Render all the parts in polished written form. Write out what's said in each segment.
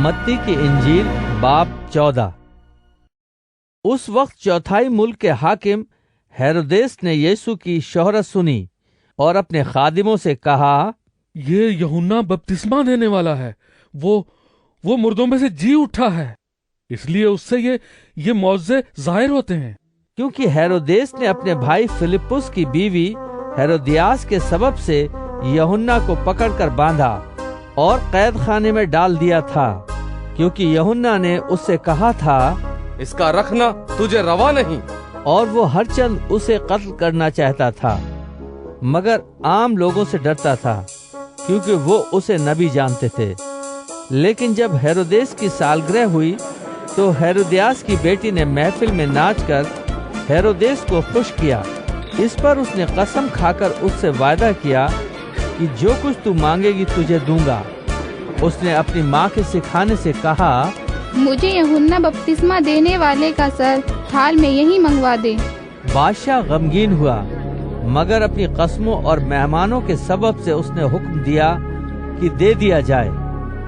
मत्ती की इंजील बाब 14। उस वक्त चौथाई मुल्क के हाकिम हेरोदेस ने यीशु की शोहरत सुनी और अपने खादिमों से कहा, ये यूहन्ना बपतिस्मा देने वाला है, वो मुर्दों में से जी उठा है, इसलिए उससे ये मौजज़े जाहिर होते हैं। क्योंकि हेरोदेस ने अपने भाई फिलिप्पुस की बीवी हेरोदियास के सबब से यूहन्ना को पकड़कर बांधा और कैद खाने में डाल दिया था, क्योंकि यूहन्ना ने उससे कहा था, इसका रखना तुझे रवा नहीं। और वो हर चंद उसे कत्ल करना चाहता था, मगर आम लोगों से डरता था, क्योंकि वो उसे नबी जानते थे। लेकिन जब हेरोदेस की सालगिरह हुई तो हेरोदियास की बेटी ने महफिल में नाचकर हेरोदेस को खुश किया। इस पर उसने कसम खाकर उससे वादा किया कि जो कुछ तू मांगेगी तुझे दूंगा। उसने अपनी माँ के सिखाने से कहा, मुझे यूहन्ना बपतिस्मा देने वाले का सर थाल में यही मंगवा दे। बादशाह गमगीन हुआ, मगर अपनी कस्मों और मेहमानों के सबब से उसने हुक्म दिया कि दे दिया जाए,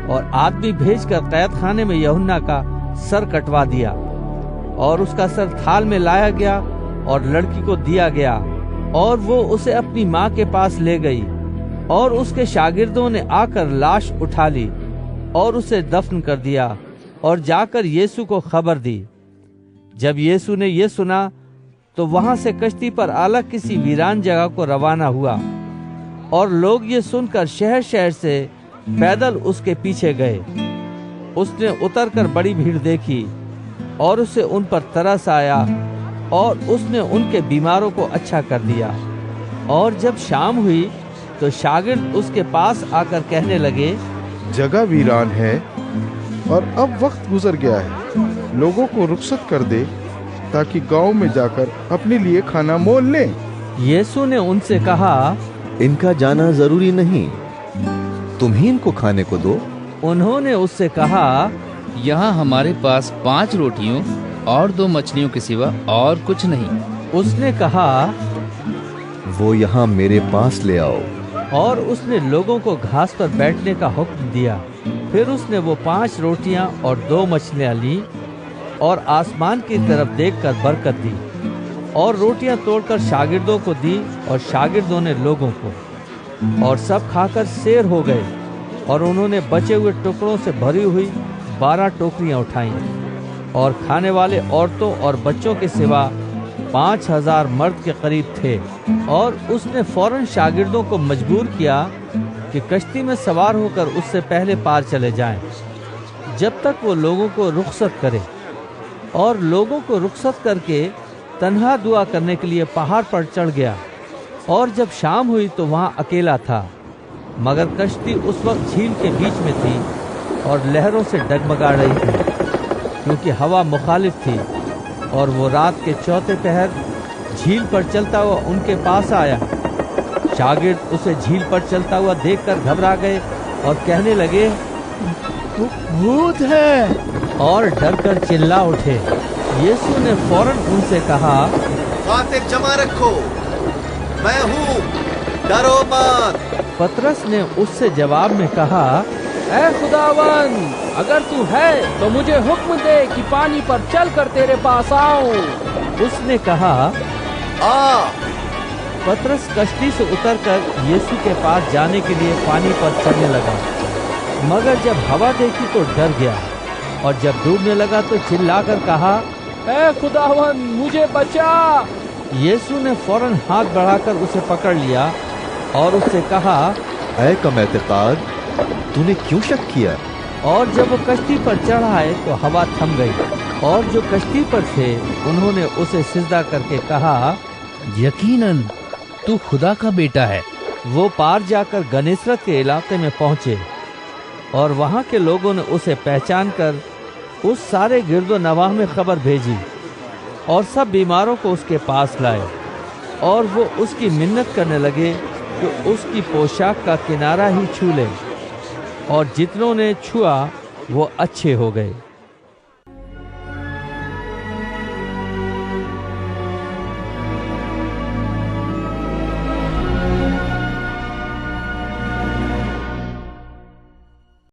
और आदमी भेजकर कैद खाने में यूहन्ना का सर कटवा दिया। और उसका सर थाल में लाया गया और लड़की को दिया गया, और वो उसे अपनी माँ के पास ले गई। और उसके शागिर्दों ने आकर लाश उठा ली और उसे दफन कर दिया और जाकर यीशु को खबर दी। जब यीशु ने ये सुना तो वहां से कश्ती पर अलग किसी वीरान जगह को रवाना हुआ, और लोग ये सुनकर शहर शहर से पैदल उसके पीछे गए। उसने उतरकर बड़ी भीड़ देखी और उसे उन पर तरस आया, और उसने उनके बीमारों को अच्छा कर दिया। और जब शाम हुई तो शागिर्द उसके पास आकर कहने लगे, जगह वीरान है और अब वक्त गुजर गया है, लोगों को रुखसत कर दे ताकि गांव में जाकर अपने लिए खाना मोल लें। यीशु ने उनसे कहा, इनका जाना जरूरी नहीं, तुम ही इनको खाने को दो। उन्होंने उससे कहा, यहाँ हमारे पास 5 रोटियों और 2 मछलियों के सिवा और कुछ नहीं। उसने कहा, वो यहाँ मेरे पास ले आओ। और उसने लोगों को घास पर बैठने का हुक्म दिया। फिर उसने वो 5 रोटियां और 2 मछलियां ली और आसमान की तरफ देखकर बरकत दी, और रोटियां तोड़कर शागिर्दों को दी, और शागिर्दों ने लोगों को। और सब खाकर सेर हो गए, और उन्होंने बचे हुए टुकड़ों से भरी हुई 12 टोकरियां उठाईं, और खाने वाले औरतों और बच्चों के सिवा 5000 मर्द के करीब थे। और उसने फौरन शागिर्दों को मजबूर किया कि कश्ती में सवार होकर उससे पहले पार चले जाएं, जब तक वो लोगों को रुखसत करे। और लोगों को रुखसत करके तन्हा दुआ करने के लिए पहाड़ पर चढ़ गया। और जब शाम हुई तो वहाँ अकेला था, मगर कश्ती उस वक्त झील के बीच में थी और लहरों से डगमगा रही थी, क्योंकि हवा मुखालिफ थी। और वो रात के चौथे पहर झील पर चलता हुआ उनके पास आया। शागिर्द उसे झील पर चलता हुआ देखकर घबरा गए और कहने लगे, भूत है, और डरकर चिल्ला उठे। यीशु ने फौरन उनसे कहा, खातिर जमा रखो, मैं हूँ, डरो मत। पतरस ने उससे जवाब में कहा, ऐ खुदावन, अगर तू है तो मुझे हुक्म दे कि पानी पर चलकर तेरे पास आऊं। उसने कहा, आ। पतरस कश्ती से उतरकर यीशु के पास जाने के लिए पानी पर चलने लगा, मगर जब हवा देखी तो डर गया, और जब डूबने लगा तो चिल्लाकर कहा, ऐ खुदावन, मुझे बचा। यीशु ने फौरन हाथ बढ़ाकर उसे पकड़ लिया और उससे कहा, ऐ कम एतकाद, तूने क्यों शक किया? और जब वो कश्ती पर चढ़ आए तो हवा थम गई, और जो कश्ती पर थे उन्होंने उसे सिजदा करके कहा, यकीनन तू खुदा का बेटा है। वो पार जाकर गनेसरत के इलाके में पहुंचे, और वहां के लोगों ने उसे पहचान कर उस सारे गिरदो नवाह में खबर भेजी, और सब बीमारों को उसके पास लाए। और वो उसकी मिन्नत करने लगे कि उसकी पोशाक का किनारा ही छू ले, और जितनों ने छुआ वो अच्छे हो गए।